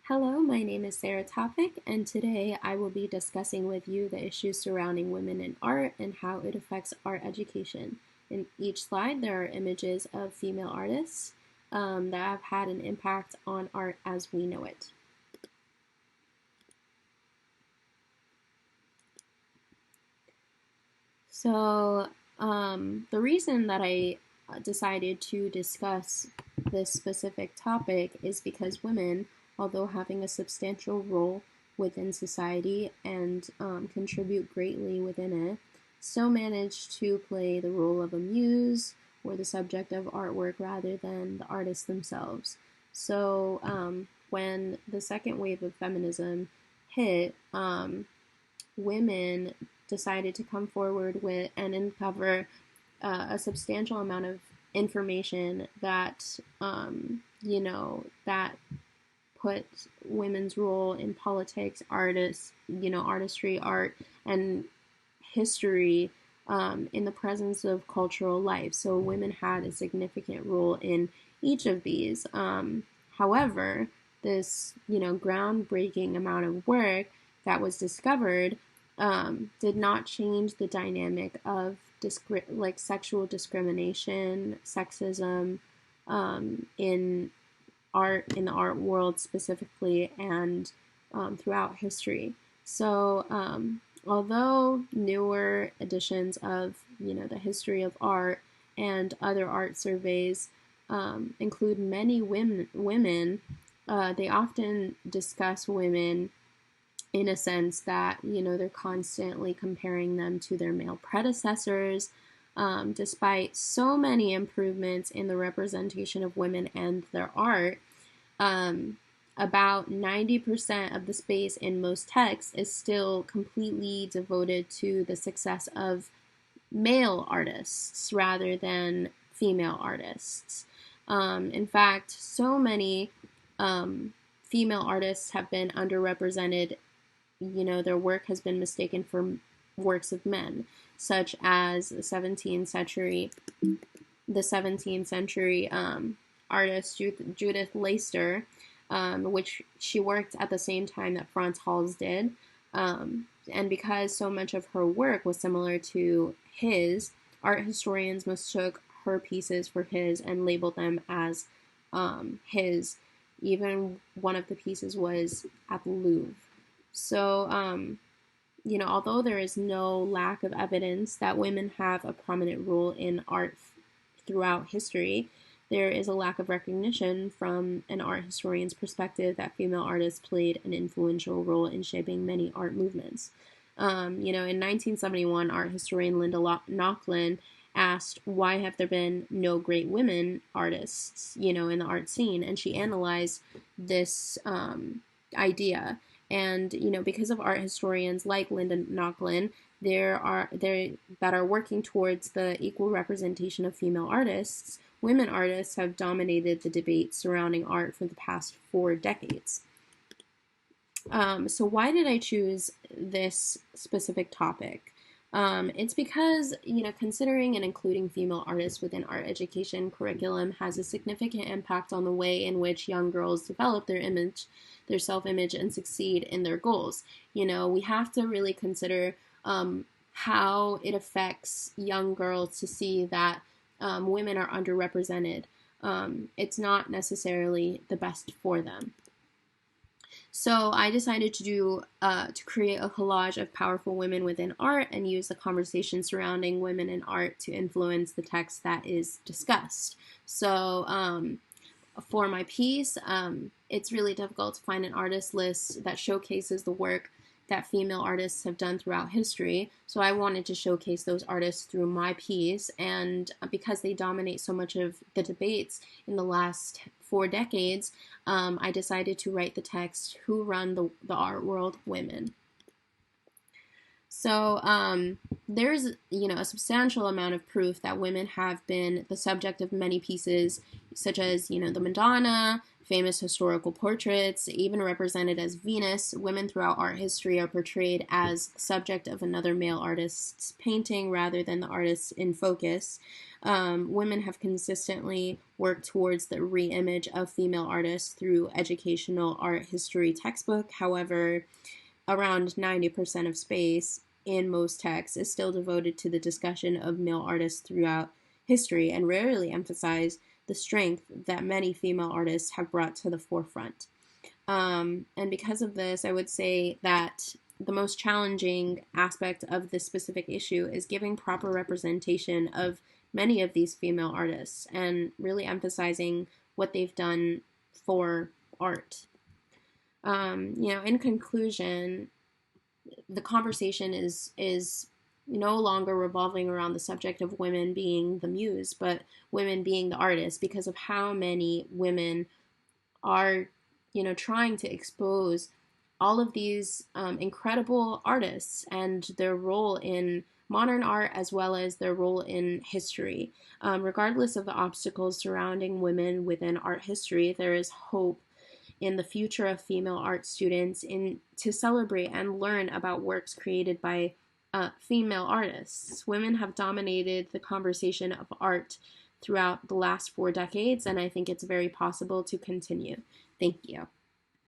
Hello, my name is Sara Tawfik, and today I will be discussing with you the issues surrounding women in art and how it affects art education. In each slide, there are images of female artists that have had an impact on art as we know it. So, the reason that I decided to discuss this specific topic is because women, although having a substantial role within society and contribute greatly within it, still manage to play the role of a muse or the subject of artwork rather than the artists themselves. So, when the second wave of feminism hit, women decided to come forward with and uncover a substantial amount of information that that put women's role in politics, artistry, art, and history in the presence of cultural life. So women had a significant role in each of these. However, this groundbreaking amount of work that was discovered did not change the dynamic of sexual discrimination, sexism in the art world specifically, and throughout history. So, although newer editions of the history of art and other art surveys include many women, they often discuss women in a sense that they're constantly comparing them to their male predecessors. Despite so many improvements in the representation of women and their art, about 90% of the space in most texts is still completely devoted to the success of male artists rather than female artists. In fact, so many female artists have been underrepresented. Their work has been mistaken for works of men, such as the 17th century artist Judith Leyster, which she worked at the same time that Frans Hals did. And because so much of her work was similar to his, art historians mistook her pieces for his and labeled them as his. Even one of the pieces was at the Louvre. So, although there is no lack of evidence that women have a prominent role in art throughout history, there is a lack of recognition from an art historian's perspective that female artists played an influential role in shaping many art movements. In 1971, art historian Linda Nochlin asked, why have there been no great women artists, in the art scene? And she analyzed this idea. And, because of art historians like Linda Nochlin, that are working towards the equal representation of female artists, women artists have dominated the debate surrounding art for the past 4 decades. So why did I choose this specific topic? It's because, considering and including female artists within art education curriculum has a significant impact on the way in which young girls develop their self-image, and succeed in their goals. We have to really consider how it affects young girls to see that women are underrepresented. It's not necessarily the best for them. So I decided to create a collage of powerful women within art and use the conversation surrounding women in art to influence the text that is discussed. So for my piece, it's really difficult to find an artist list that showcases the work that female artists have done throughout history. So I wanted to showcase those artists through my piece, and because they dominate so much of the debates in the last 4 decades, I decided to write the text, Who Run the Art World? Women. So there's a substantial amount of proof that women have been the subject of many pieces, such as the Madonna, famous historical portraits, even represented as Venus, women throughout art history are portrayed as the subject of another male artist's painting rather than the artist in focus. Women have consistently worked towards the re-image of female artists through educational art history textbook. However, around 90% of space in most texts is still devoted to the discussion of male artists throughout history and rarely emphasize the strength that many female artists have brought to the forefront. And because of this, I would say that the most challenging aspect of this specific issue is giving proper representation of many of these female artists and really emphasizing what they've done for art. In conclusion, the conversation is no longer revolving around the subject of women being the muse, but women being the artist, because of how many women are, trying to expose all of these incredible artists and their role in modern art as well as their role in history. Regardless of the obstacles surrounding women within art history, there is hope in the future of female art students in to celebrate and learn about works created by female artists. Women have dominated the conversation of art throughout the last 4 decades, and I think it's very possible to continue. Thank you.